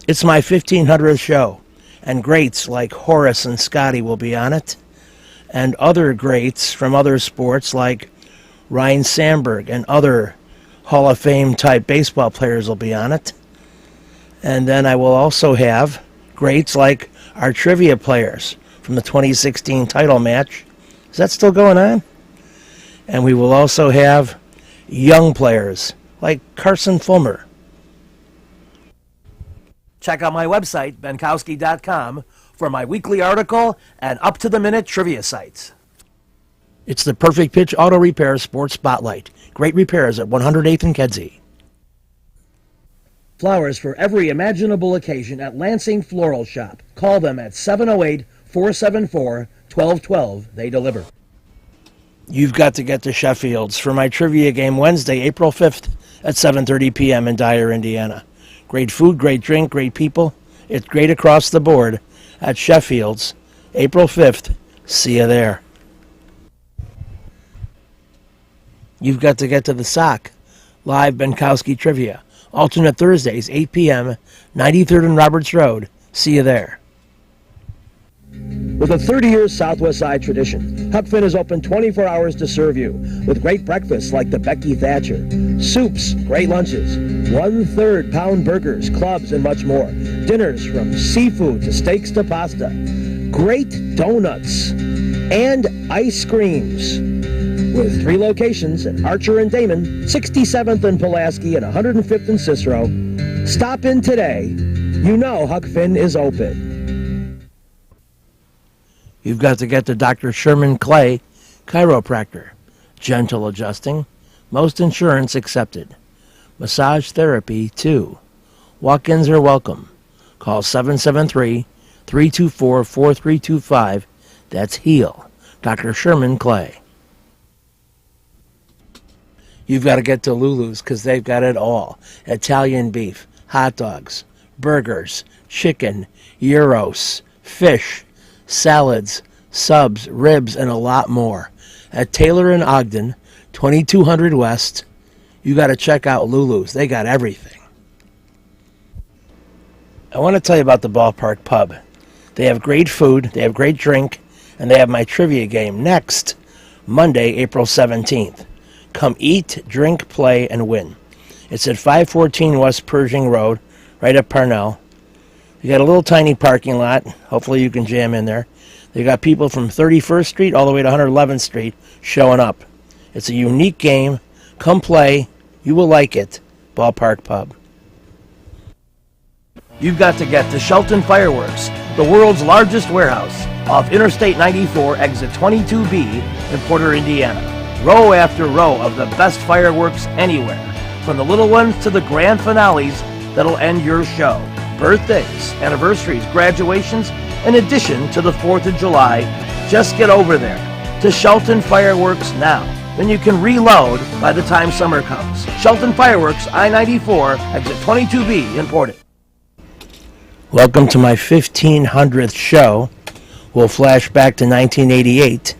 It's my 1500th show, and greats like Horace and Scotty will be on it, and other greats from other sports like Ryan Sandberg and other Hall of Fame type baseball players will be on it. And then I will also have greats like our trivia players from the 2016 title match. Is that still going on? And we will also have young players like Carson Fulmer. Check out my website, benkowski.com, for my weekly article and up-to-the-minute trivia sites. It's the Perfect Pitch Auto Repair Sports Spotlight. Great repairs at 108th and Kedzie. Flowers for every imaginable occasion at Lansing Floral Shop. Call them at 708-474-1212. They deliver. You've got to get to Sheffield's for my trivia game Wednesday, April 5th at 7:30 p.m. in Dyer, Indiana. Great food, great drink, great people. It's great across the board at Sheffield's, April 5th. See you there. You've got to get to the Sock. Live Benkowski Trivia. Alternate Thursdays, 8 p.m., 93rd and Roberts Road. See you there. With a 30-year Southwest Side tradition, Huck Finn is open 24 hours to serve you with great breakfasts like the Becky Thatcher, soups, great lunches, 1/3 pound burgers, clubs, and much more. Dinners from seafood to steaks to pasta, great donuts, and ice creams. With 3 locations at Archer and Damon, 67th and Pulaski, and 105th and Cicero. Stop in today. You know Huck Finn is open. You've got to get to Dr. Sherman Clay, chiropractor. Gentle adjusting. Most insurance accepted. Massage therapy, too. Walk-ins are welcome. Call 773-324-4325. That's HEAL. Dr. Sherman Clay. You've got to get to Lulu's because they've got it all. Italian beef, hot dogs, burgers, chicken, gyros, fish, salads, subs, ribs, and a lot more. At Taylor and Ogden, 2200 West, you got to check out Lulu's. They got everything. I want to tell you about the Ballpark Pub. They have great food, they have great drink, and they have my trivia game next Monday, April 17th. Come eat, drink, play, and win. It's at 514 West Pershing Road, right at Parnell. You got a little tiny parking lot. Hopefully you can jam in there. They got people from 31st Street all the way to 111th Street showing up. It's a unique game. Come play. You will like it. Ballpark Pub. You've got to get to Shelton Fireworks, the world's largest warehouse, off Interstate 94, exit 22B in Porter, Indiana. Row after row of the best fireworks anywhere, from the little ones to the grand finales that'll end your show. Birthdays, anniversaries, graduations, in addition to the 4th of July. Just get over there to Shelton Fireworks now. Then you can reload by the time summer comes. Shelton Fireworks, I-94, exit 22B in Porter. Welcome to my 1500th show. We'll flash back to 1988.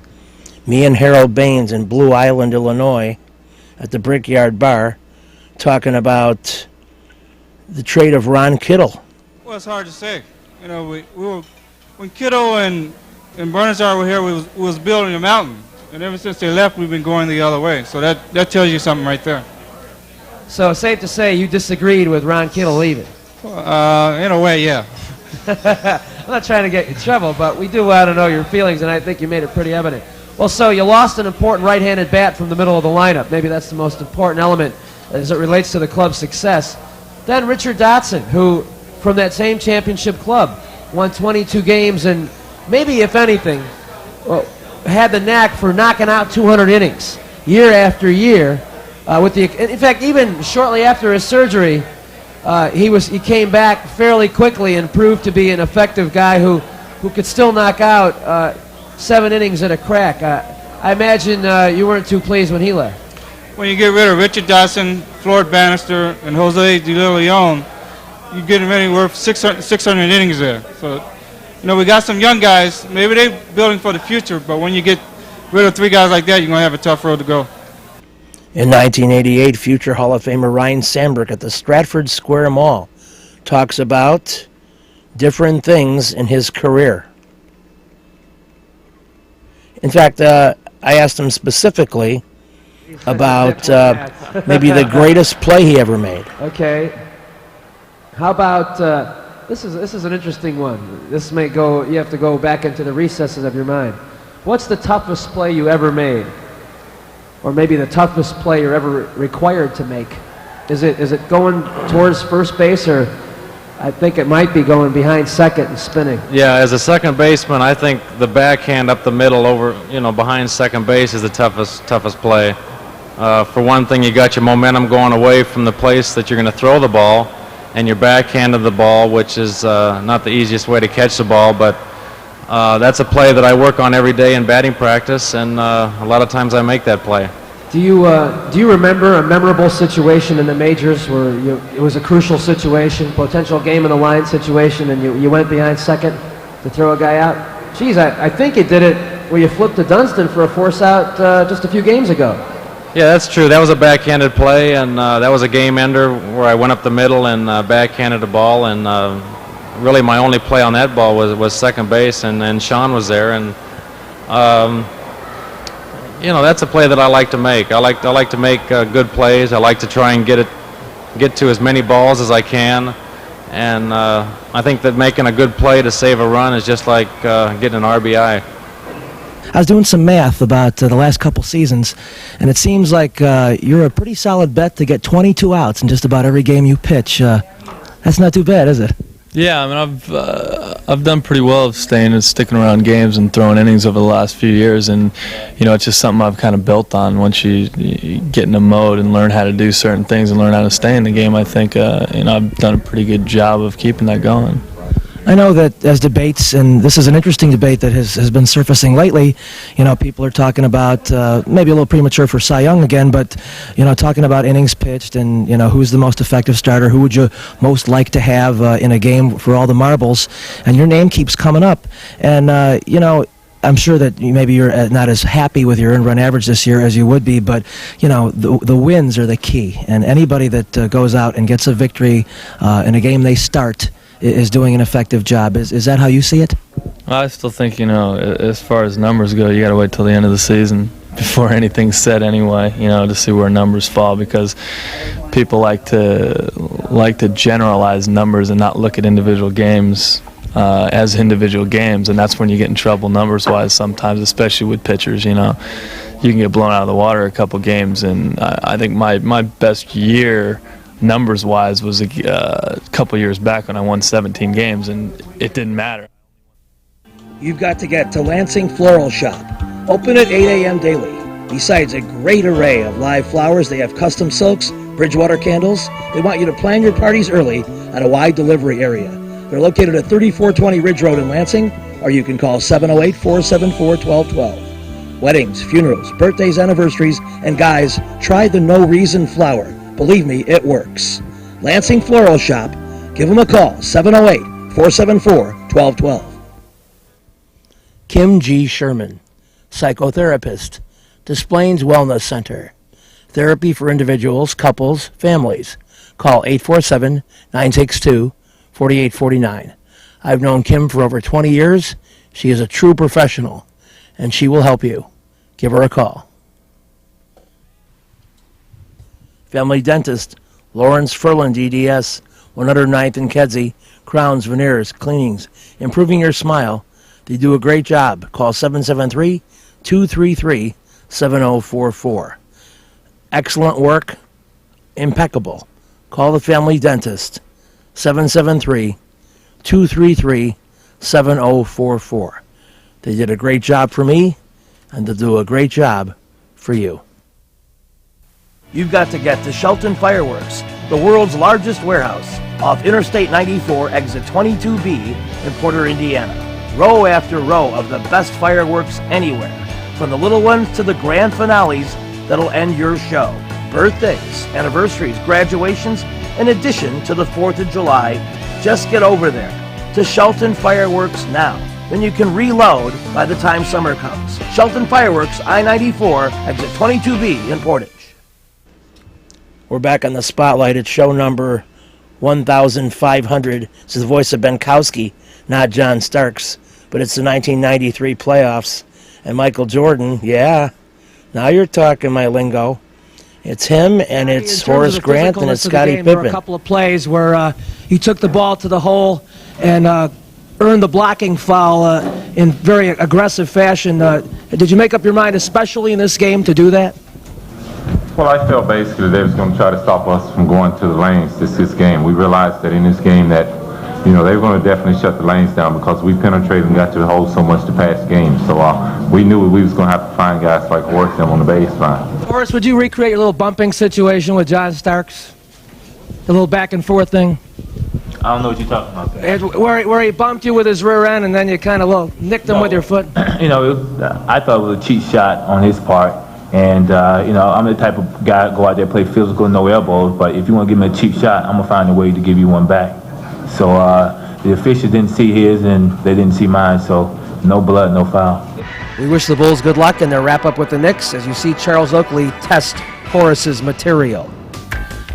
Me and Harold Baines in Blue Island, Illinois, at the Brickyard Bar, talking about the trade of Ron Kittle. Well, it's hard to say. You know, we were when Kittle and Bernazar were here, we was building a mountain, and ever since they left, we've been going the other way. So that tells you something right there. So safe to say you disagreed with Ron Kittle leaving. In a way, yeah. I'm not trying to get you in trouble, but we do want to know your feelings, and I think you made it pretty evident. Well, so you lost an important right-handed bat from the middle of the lineup. Maybe that's the most important element as it relates to the club's success. Then Richard Dotson, who, from that same championship club, won 22 games and maybe, if anything, had the knack for knocking out 200 innings year after year. In fact, even shortly after his surgery, he came back fairly quickly and proved to be an effective guy who could still knock out 7 innings at a crack. I imagine you weren't too pleased when he left. When you get rid of Richard Dotson, Floyd Bannister, and Jose De Leon, you're getting ready worth 600 innings there. So, you know, we got some young guys. Maybe they're building for the future, but when you get rid of 3 guys like that, you're going to have a tough road to go. In 1988, future Hall of Famer Ryan Sandberg at the Stratford Square Mall talks about different things in his career. In fact, I asked him specifically about maybe the greatest play he ever made. Okay. How about this is an interesting one. This may go. You have to go back into the recesses of your mind. What's the toughest play you ever made, or maybe the toughest play you're ever required to make? Is it going towards first base, or I think it might be going behind second and spinning? Yeah, as a second baseman, I think the backhand up the middle over, behind second base is the toughest play. For one thing, you got your momentum going away from the place that you're going to throw the ball, and your backhand of the ball, which is not the easiest way to catch the ball, but that's a play that I work on every day in batting practice, and a lot of times I make that play. Do you remember a memorable situation in the majors where it was a crucial situation, potential game in the line situation, and you went behind second to throw a guy out? Geez, I think you did it where you flipped to Dunston for a force out just a few games ago. Yeah, that's true. That was a backhanded play, and that was a game ender where I went up the middle and backhanded the ball, and really my only play on that ball was second base, and Sean was there, and that's a play that I like to make. I like to make good plays. I like to try and get to as many balls as I can, and I think that making a good play to save a run is just like getting an RBI. I was doing some math about the last couple seasons, and it seems like you're a pretty solid bet to get 22 outs in just about every game you pitch. That's not too bad, is it? Yeah, I mean, I've done pretty well of staying and sticking around games and throwing innings over the last few years, and it's just something I've kind of built on. Once you get in a mode and learn how to do certain things and learn how to stay in the game, I think I've done a pretty good job of keeping that going. I know that as debates, and this is an interesting debate that has been surfacing lately, people are talking about, maybe a little premature for Cy Young again, but, talking about innings pitched and, who's the most effective starter, who would you most like to have in a game for all the marbles, and your name keeps coming up. And, I'm sure that maybe you're not as happy with your earned run average this year as you would be, but, the wins are the key, and anybody that goes out and gets a victory in a game they start is doing an effective job. Is that how you see it? I still think, as far as numbers go, you got to wait till the end of the season before anything's said anyway, to see where numbers fall, because people like to generalize numbers and not look at individual games as individual games, and that's when you get in trouble numbers-wise sometimes, especially with pitchers. You can get blown out of the water a couple games, and I think my best year numbers-wise was a couple years back when I won 17 games, and it didn't matter. You've got to get to Lansing Floral Shop. Open at 8 a.m. daily. Besides a great array of live flowers, they have custom silks, Bridgewater candles. They want you to plan your parties early at a wide delivery area. They're located at 3420 Ridge Road in Lansing, or you can call 708-474-1212. Weddings, funerals, birthdays, anniversaries, and guys, try the No Reason flower. Believe me, it works. Lansing Floral Shop. Give them a call, 708-474-1212. Kim G. Sherman, psychotherapist, Des Plaines Wellness Center. Therapy for individuals, couples, families. Call 847-962-4849. I've known Kim for over 20 years. She is a true professional, and she will help you. Give her a call. Family Dentist, Lawrence Furlan, DDS, 109th and Kedzie, crowns, veneers, cleanings, improving your smile. They do a great job. Call 773-233-7044. Excellent work, impeccable. Call the Family Dentist, 773-233-7044. They did a great job for me, and they'll do a great job for you. You've got to get to Shelton Fireworks, the world's largest warehouse, off Interstate 94, exit 22B in Porter, Indiana. Row after row of the best fireworks anywhere, from the little ones to the grand finales that'll end your show. Birthdays, anniversaries, graduations, in addition to the 4th of July. Just get over there to Shelton Fireworks now. Then you can reload by the time summer comes. Shelton Fireworks, I-94, exit 22B in Portage. We're back on the spotlight at show number 1,500. This is the voice of Benkowski, not John Starks. But it's the 1993 playoffs. And Michael Jordan, yeah, now you're talking my lingo. It's him, and it's Horace Grant, and it's Scottie Pippen. There were a couple of plays where he took the ball to the hole and earned the blocking foul in very aggressive fashion. Did you make up your mind, especially in this game, to do that? Well, I felt basically they was going to try to stop us from going to the lanes this game. We realized that in this game that, you know, they were going to definitely shut the lanes down because we penetrated and got to the hole so much to pass games. So we knew we was going to have to find guys like Horace them on the baseline. Horace, would you recreate your little bumping situation with John Starks? The little back and forth thing? I don't know what you're talking about there. Where he bumped you with his rear end and then you kind of nicked him with your foot? You know, I thought it was a cheap shot on his part. And, you know, I'm the type of guy go out there, play physical, no elbows. But if you want to give me a cheap shot, I'm going to find a way to give you one back. So the officials didn't see his and they didn't see mine. So no blood, no foul. We wish the Bulls good luck in their wrap-up with the Knicks as you see Charles Oakley test Horace's material.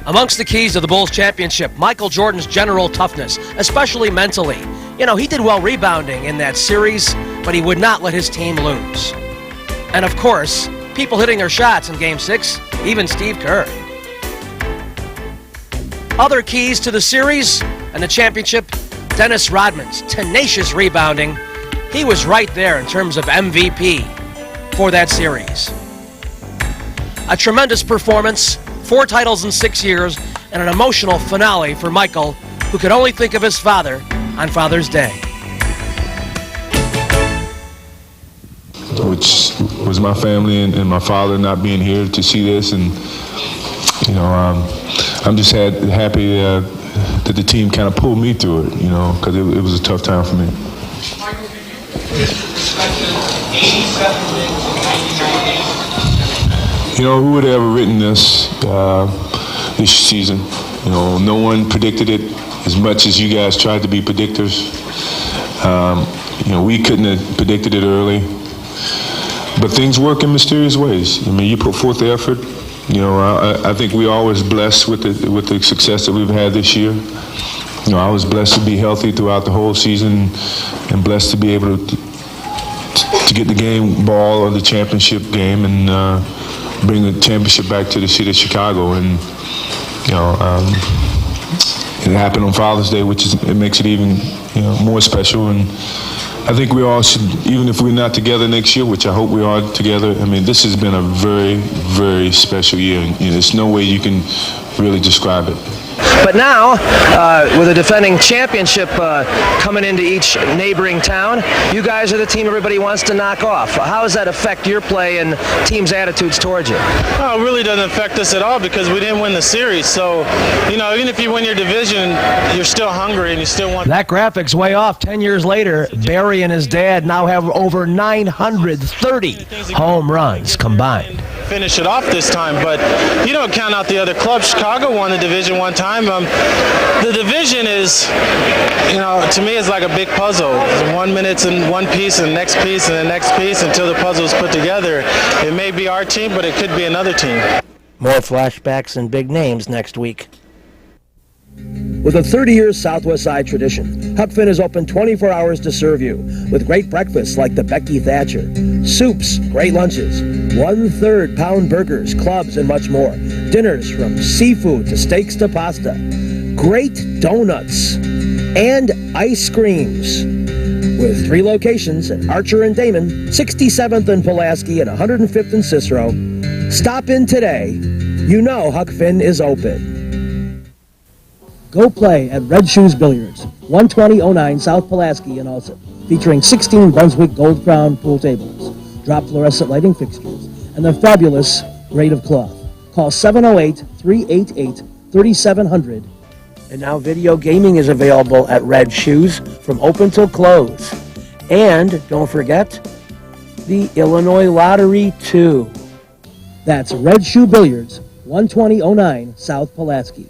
Amongst the keys to the Bulls championship, Michael Jordan's general toughness, especially mentally. You know, he did well rebounding in that series, but he would not let his team lose. And of course, people hitting their shots in Game 6, even Steve Kerr. Other keys to the series and the championship, Dennis Rodman's tenacious rebounding. He was right there in terms of MVP for that series. A tremendous performance, 4 titles in 6 years, and an emotional finale for Michael, who could only think of his father on Father's Day. Which was my family and my father not being here to see this, and you know, I'm just happy that the team kind of pulled me through it, you know, because it was a tough time for me. You know, who would have ever written this this season? You know, no one predicted it as much as you guys tried to be predictors. You know, we couldn't have predicted it early. But things work in mysterious ways. I mean, you put forth the effort. You know, I think we're always blessed with the success that we've had this year. You know, I was blessed to be healthy throughout the whole season, and blessed to be able to get the game ball of the championship game and bring the championship back to the city of Chicago. And you know, it happened on Father's Day, it makes it even more special. And I think we all should, even if we're not together next year, which I hope we are together. I mean, this has been a very, very special year. And, there's no way you can really describe it. But now, with a defending championship coming into each neighboring town, you guys are the team everybody wants to knock off. How does that affect your play and team's attitudes towards you? Well, it really doesn't affect us at all because we didn't win the series. So, even if you win your division, you're still hungry and you still want... That graphic's way off. 10 years later, Barry and his dad now have over 930 home runs combined. Finish it off this time, but you don't count out the other clubs. Chicago won the division one time. The division is, to me, is like a big puzzle. 1 minute's in one piece and the next piece and the next piece until the puzzle is put together. It may be our team, but it could be another team. More flashbacks and big names next week. With a 30-year Southwest Side tradition, Huck Finn is open 24 hours to serve you with great breakfasts like the Becky Thatcher, soups, great lunches, 1/3 pound burgers, clubs, and much more. Dinners from seafood to steaks to pasta, great donuts, and ice creams. With 3 locations at Archer and Damon, 67th and Pulaski, and 105th and Cicero. Stop in today. You know Huck Finn is open. Go play at Red Shoes Billiards, 12009 South Pulaski in Alsip, featuring 16 Brunswick Gold Crown pool tables, drop fluorescent lighting fixtures, and the fabulous grade of cloth. Call 708-388-3700. And now video gaming is available at Red Shoes from open till close. And don't forget, the Illinois Lottery too. That's Red Shoe Billiards, 12009 South Pulaski.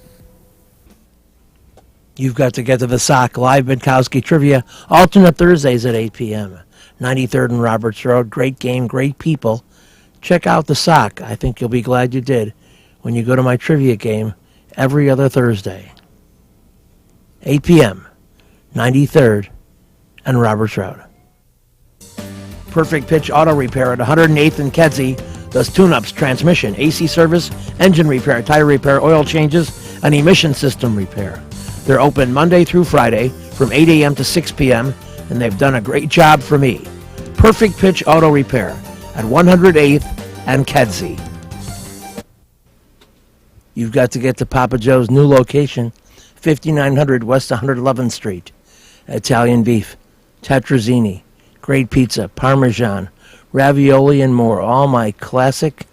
You've got to get to the Sock Live Benkowski Trivia, alternate Thursdays at 8 p.m. 93rd and Roberts Road. Great game, great people. Check out the Sock. I think you'll be glad you did when you go to my trivia game every other Thursday. 8 p.m., 93rd and Roberts Road. Perfect Pitch Auto Repair at 108th and Kedzie does tune-ups, transmission, AC service, engine repair, tire repair, oil changes, and emission system repair. They're open Monday through Friday from 8 a.m. to 6 p.m., and they've done a great job for me. Perfect Pitch Auto Repair at 108th and Kedzie. You've got to get to Papa Joe's new location, 5900 West 111th Street. Italian beef, tetrazzini, great pizza, parmesan, ravioli, and more. All my classic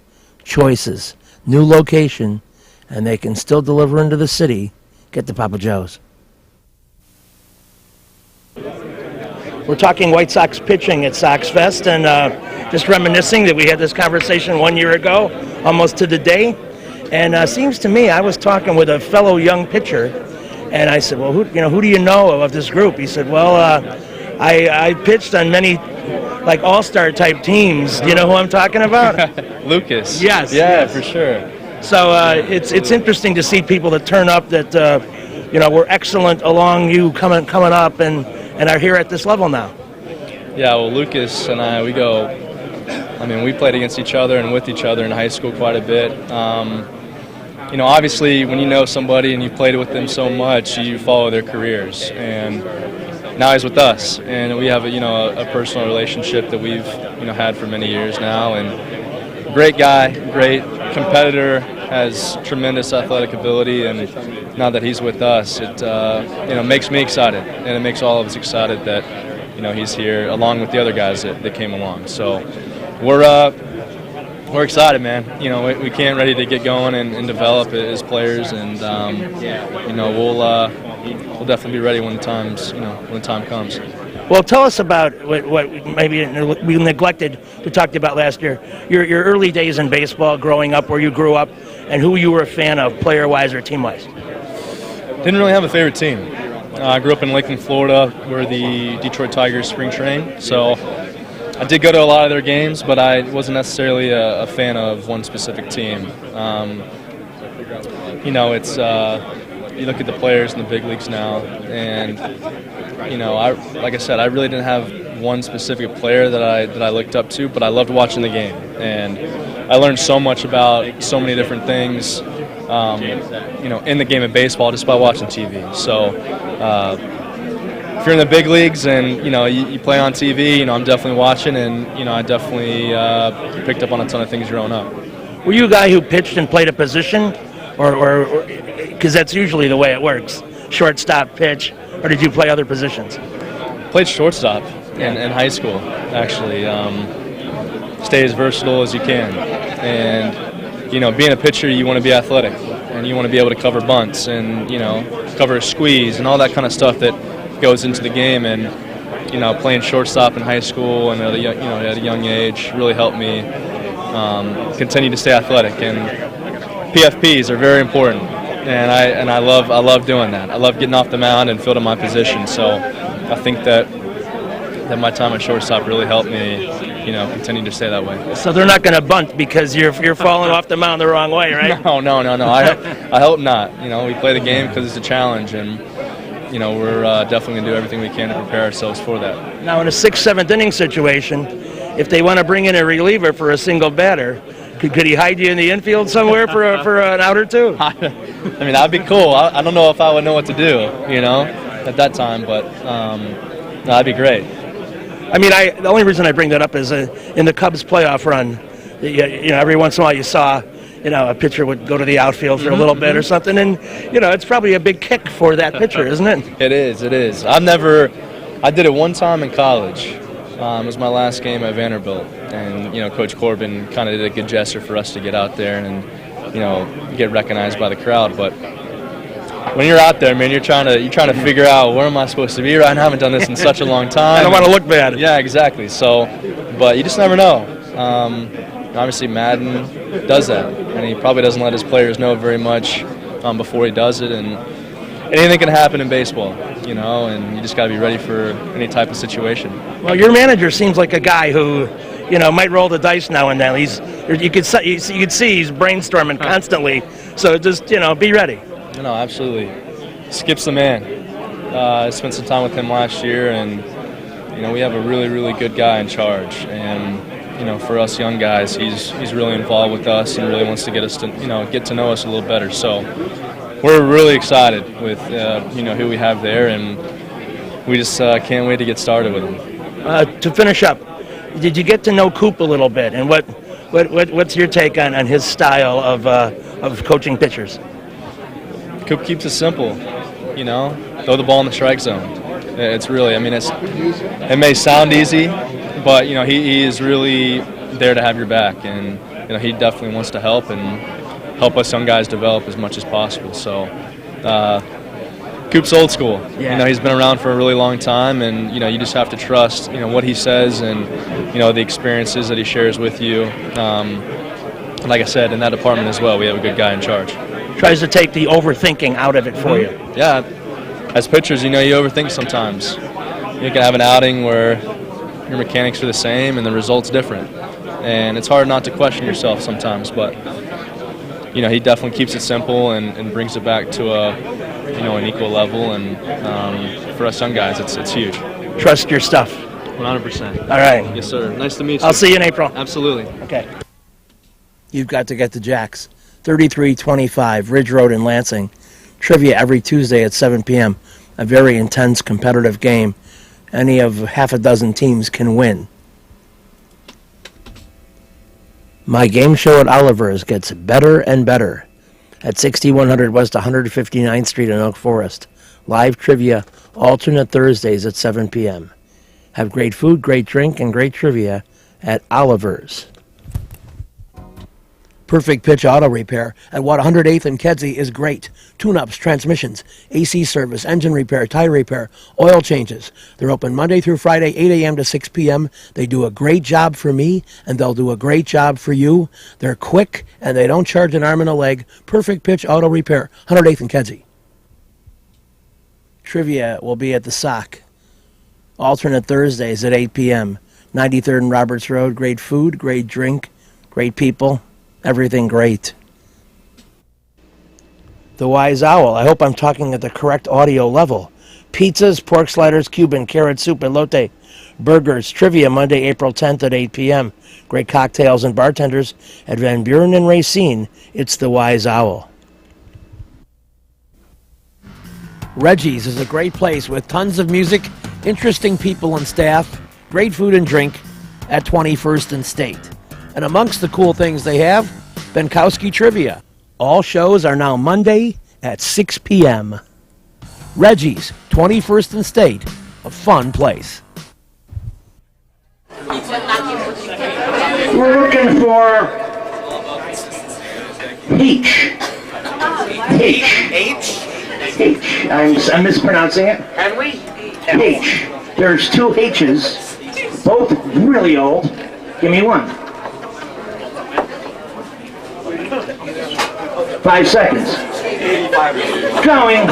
choices. New location, and they can still deliver into the city. Get to Papa Joe's. We're talking White Sox pitching at Sox Fest, and just reminiscing that we had this conversation 1 year ago, almost to the day. And seems to me, I was talking with a fellow young pitcher, and I said, well, who do you know of this group? He said, well, I pitched on many like all-star type teams. Do you know who I'm talking about? Lucas. Yes. Yeah, yes. for sure. So it's interesting to see people that turn up that were excellent along you coming up and are here at this level now. Yeah, well, Lucas and I, we played against each other and with each other in high school quite a bit. Obviously, when you know somebody and you've played with them so much, you follow their careers. And now he's with us, and we have a personal relationship that we've had for many years now. And great guy, great competitor, has tremendous athletic ability, and now that he's with us, it makes me excited, and it makes all of us excited that he's here along with the other guys that came along. So we're excited, man. We can't ready to get going and develop as players, and we'll definitely be ready when the time comes. Well, tell us about what maybe we neglected to talk to you about last year. Your early days in baseball, growing up, where you grew up, and who you were a fan of, player-wise or team-wise. Didn't really have a favorite team. I grew up in Lakeland, Florida, where the Detroit Tigers spring train. So I did go to a lot of their games, but I wasn't necessarily a fan of one specific team. It's you look at the players in the big leagues now, and like I said, I really didn't have one specific player that I looked up to, but I loved watching the game, and I learned so much about so many different things, in the game of baseball just by watching TV. So if you're in the big leagues and you play on TV, I'm definitely watching, and I definitely picked up on a ton of things growing up. Were you a guy who pitched and played a position, or because that's usually the way it works? Shortstop, pitch, or did you play other positions? Played shortstop in high school, actually. Stay as versatile as you can, and being a pitcher, you want to be athletic, and you want to be able to cover bunts and cover a squeeze and all that kind of stuff that goes into the game. And playing shortstop in high school and at a young age really helped me continue to stay athletic. And PFPs are very important, and I love doing that. I love getting off the mound and fielding my position. So I think that my time at shortstop really helped me, continue to stay that way. So they're not going to bunt because you're falling off the mound the wrong way, right? No. I hope not. We play the game because it's a challenge, and we're definitely going to do everything we can to prepare ourselves for that. Now, in a 6th, 7th inning situation, if they want to bring in a reliever for a single batter, could he hide you in the infield somewhere for an out or two? That'd be cool. I don't know if I would know what to do, at that time, but that'd be great. The only reason I bring that up is in the Cubs playoff run, every once in a while you saw, a pitcher would go to the outfield for a little bit or something, and, it's probably a big kick for that pitcher, isn't it? It is. I did it one time in college. It was my last game at Vanderbilt, and, Coach Corbin kind of did a good gesture for us to get out there and, get recognized by the crowd. But when you're out there, man, you're trying to figure out where am I supposed to be right now. I haven't done this in such a long time. I don't want to look bad. Yeah, exactly. So, but you just never know. Obviously, Madden does that, and he probably doesn't let his players know very much before he does it. And anything can happen in baseball, and you just got to be ready for any type of situation. Well, your manager seems like a guy who, might roll the dice now and then. You could see he's brainstorming constantly. So just, be ready. No, absolutely. Skip's the man. I spent some time with him last year, and we have a really, really good guy in charge. And for us young guys, he's really involved with us and really wants to get us to get to know us a little better. So we're really excited with who we have there, and we just can't wait to get started with him. To finish up, did you get to know Coop a little bit, and what's your take on his style of coaching pitchers? Coop keeps it simple, throw the ball in the strike zone. It's really, it may sound easy, but he is really there to have your back, and he definitely wants to help us young guys develop as much as possible. So Coop's old school. Yeah. He's been around for a really long time, and you just have to trust what he says and the experiences that he shares with you. Like I said, in that department as well, we have a good guy in charge. Tries to take the overthinking out of it for you. Yeah, as pitchers, you overthink sometimes. You can have an outing where your mechanics are the same and the result's different, and it's hard not to question yourself sometimes. But he definitely keeps it simple and brings it back to an equal level. And for us young guys, it's huge. Trust your stuff. 100%. All right. Yes, sir. Nice to meet you. I'll see you in April. Absolutely. Okay. You've got to get to Jack's, 3325 Ridge Road in Lansing. Trivia every Tuesday at 7 p.m. A very intense competitive game. Any of half a dozen teams can win. My game show at Oliver's gets better and better at 6100 West 159th Street in Oak Forest. Live trivia alternate Thursdays at 7 p.m. Have great food, great drink, and great trivia at Oliver's. Perfect Pitch Auto Repair at 108th and Kedzie is great. Tune-ups, transmissions, AC service, engine repair, tire repair, oil changes. They're open Monday through Friday, 8 a.m. to 6 p.m. They do a great job for me, and they'll do a great job for you. They're quick, and they don't charge an arm and a leg. Perfect Pitch Auto Repair, 108th and Kedzie. Trivia will be at the Sock. Alternate Thursdays at 8 p.m. 93rd and Roberts Road. Great food, great drink, great people. Everything great. The Wise Owl. I hope I'm talking at the correct audio level. Pizzas, pork sliders, Cuban, carrot soup, elote, burgers. Trivia Monday, April 10th at 8 p.m. Great cocktails and bartenders at Van Buren and Racine. It's the Wise Owl. Reggie's is a great place with tons of music, interesting people and staff, great food and drink at 21st and State. And amongst the cool things they have, Benkowski Trivia. All shows are now Monday at 6 p.m. Reggie's, 21st and State, a fun place. We're looking for H. I'm mispronouncing it. Can we? H. There's two H's, both really old. Give me one. 5 seconds. Going.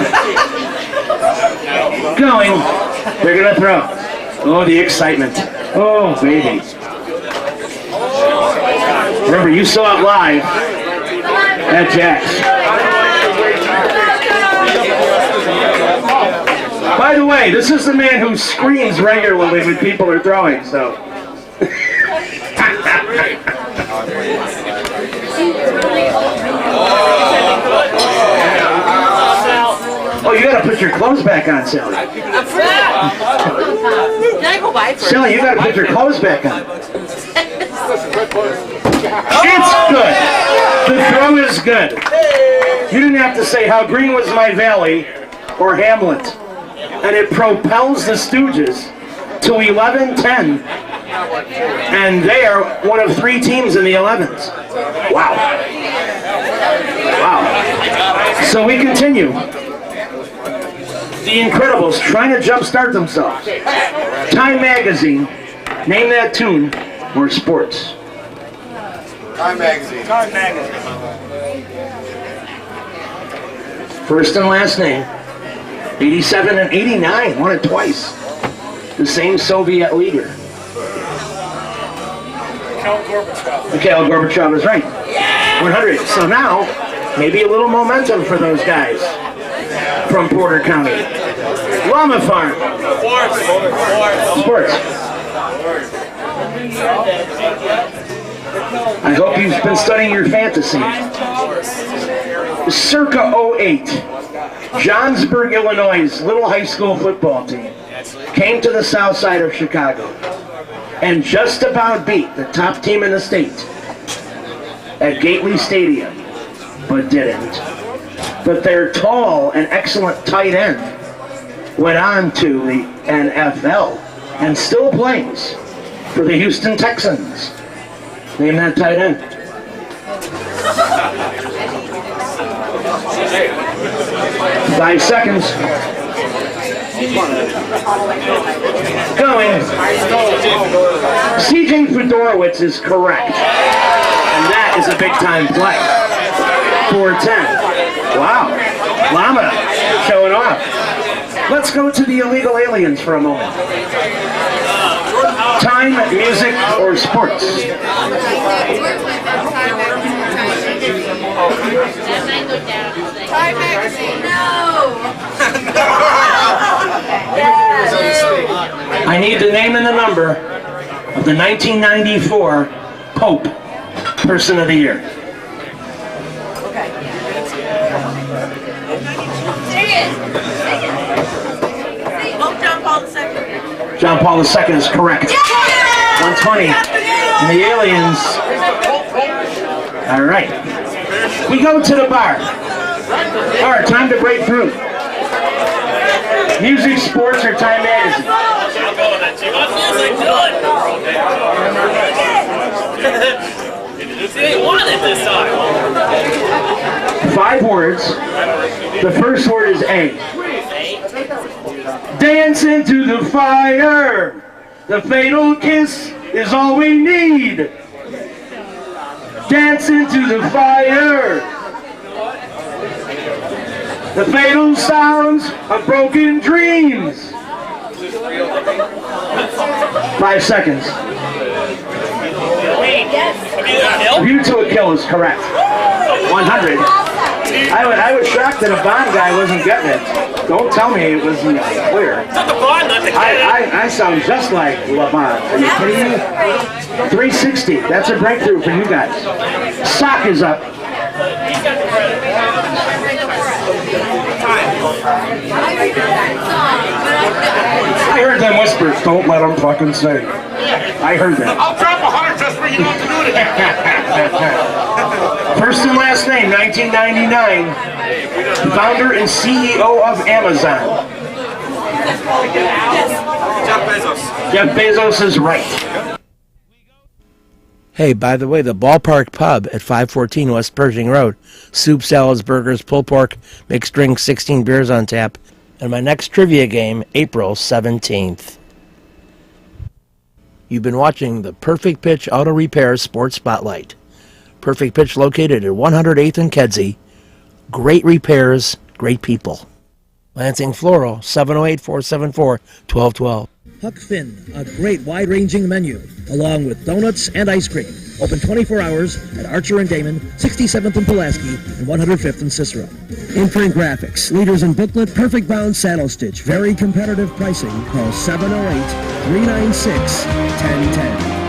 They're gonna throw. Oh, the excitement. Oh, baby. Remember, you saw it live at Jack's. By the way, this is the man who screams regularly when people are throwing, so. Oh, you gotta put your clothes back on, Sally. Can I go by first? Sally, you gotta put your clothes back on. It's good. The throw is good. You didn't have to say how green was my valley or Hamlet. And it propels the Stooges to 11-10. And they are one of 3 teams in the 11s. Wow. So we continue. The Incredibles trying to jumpstart themselves. Time Magazine, name that tune, or sports. Time Magazine. First and last name. 87 and 89, won it twice. The same Soviet leader. Mikhail Gorbachev is right. 100. So now, maybe a little momentum for those guys from Porter County. Llama Farm. Sports. I hope you've been studying your fantasy. Circa 08, Johnsburg, Illinois' little high school football team came to the south side of Chicago and just about beat the top team in the state at Gately Stadium, but didn't. But their tall and excellent tight end went on to the NFL and still plays for the Houston Texans. Name that tight end. Five seconds. Going. CJ Fedorowicz is correct. And that is a big time play. 4-10. Wow. Llama showing off. Let's go to the illegal aliens for a moment. Time, music, or sports? Time magazine. No. I need the name and the number of the 1994 Pope Person of the Year. Okay. Sing it. Pope John Paul II. John Paul II is correct. 120. And the aliens. All right. We go to the bar. All right, time to break through. Music, sports, or Time Magazine? Music, do it! He ain't won it this time. 5 words. The first word is A. Dance into the fire. The fatal kiss is all we need. Dance into the fire. The fatal sounds of broken dreams. 5 seconds. View to a Kill is correct. 100. I was shocked that a Bond guy wasn't getting it. Don't tell me it wasn't clear. I sound just like LeBron. Are you kidding me? 360. That's a breakthrough for you guys. Sock is up. I heard them whispers. Don't let them fucking sing. I heard that. I'll drop 100 just for you not to do it again. First and last name, 1999. Founder and CEO of Amazon. Jeff Bezos. Jeff Bezos is right. Hey, by the way, the Ballpark Pub at 514 West Pershing Road. Soup, salads, burgers, pulled pork, mixed drinks, 16 beers on tap. And my next trivia game, April 17th. You've been watching the Perfect Pitch Auto Repair Sports Spotlight. Perfect Pitch located at 108th and Kedzie. Great repairs, great people. Lansing Floral, 708-474-1212. Huck Finn, a great wide-ranging menu, along with donuts and ice cream. Open 24 hours at Archer and Damon, 67th and Pulaski, and 105th and Cicero. Imprint Graphics, leaders in booklet, perfect bound saddle stitch, very competitive pricing. Call 708-396-1010.